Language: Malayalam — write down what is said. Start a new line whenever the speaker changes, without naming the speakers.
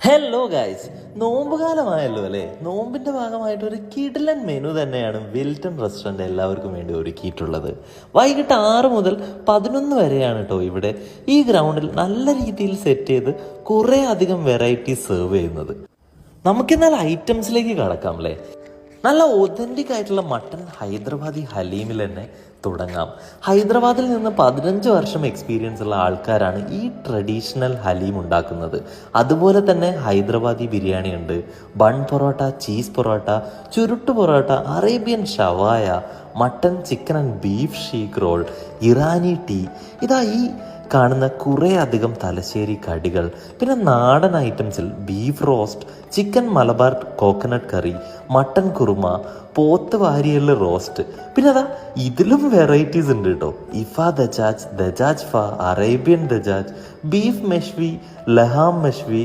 ഹലോ ഗൈസ്, നോമ്പുകാലമായല്ലോ അല്ലേ? നോമ്പിന്റെ ഭാഗമായിട്ട് ഒരു കിടിലൻ മെനു തന്നെയാണ് വിൽട്ടൺ റെസ്റ്റോറൻറ്റ് എല്ലാവർക്കും വേണ്ടി ഒരുക്കിയിട്ടുള്ളത്. വൈകിട്ട് 6 മുതൽ 11 വരെയാണ് കേട്ടോ ഇവിടെ ഈ ഗ്രൗണ്ടിൽ നല്ല രീതിയിൽ സെറ്റ് ചെയ്ത് കുറേ അധികം വെറൈറ്റി സെർവ് ചെയ്യുന്നത്. നമുക്കെന്നാൽ ഐറ്റംസിലേക്ക് കടക്കാം അല്ലേ. നല്ല ഒതൻറ്റിക് ആയിട്ടുള്ള മട്ടൺ ഹൈദരാബാദി ഹലീമിൽ തന്നെ തുടങ്ങാം. ഹൈദരാബാദിൽ നിന്ന് 15 വർഷം എക്സ്പീരിയൻസ് ഉള്ള ആൾക്കാരാണ് ഈ ട്രഡീഷണൽ ഹലീം ഉണ്ടാക്കുന്നത്. അതുപോലെ തന്നെ ഹൈദരാബാദി ബിരിയാണി ഉണ്ട്, ബൺ പൊറോട്ട, ചീസ് പൊറോട്ട, ചുരുട്ട് പൊറോട്ട, അറേബ്യൻ ഷവായ, mutton, chicken and beef seekh roll, Irani tea. ഇതാ ഈ കാണുന്ന കുറേ അധികം തലശ്ശേരി കടികൾ. പിന്നെ നാടൻ ഐറ്റംസിൽ beef roast, chicken Malabar coconut curry, mutton kurma, പോത്ത് വാരിയല് റോസ്റ്റ്. പിന്നെ അതാ ഇതിലും വെറൈറ്റീസ് ഉണ്ട് കേട്ടോ. ഇഫ ദജാജ്, ദജാജ് ഫ, അറേബ്യൻ ദജാജ്, ബീഫ് മെഷ്വി, ലഹാം മെഷ്വി,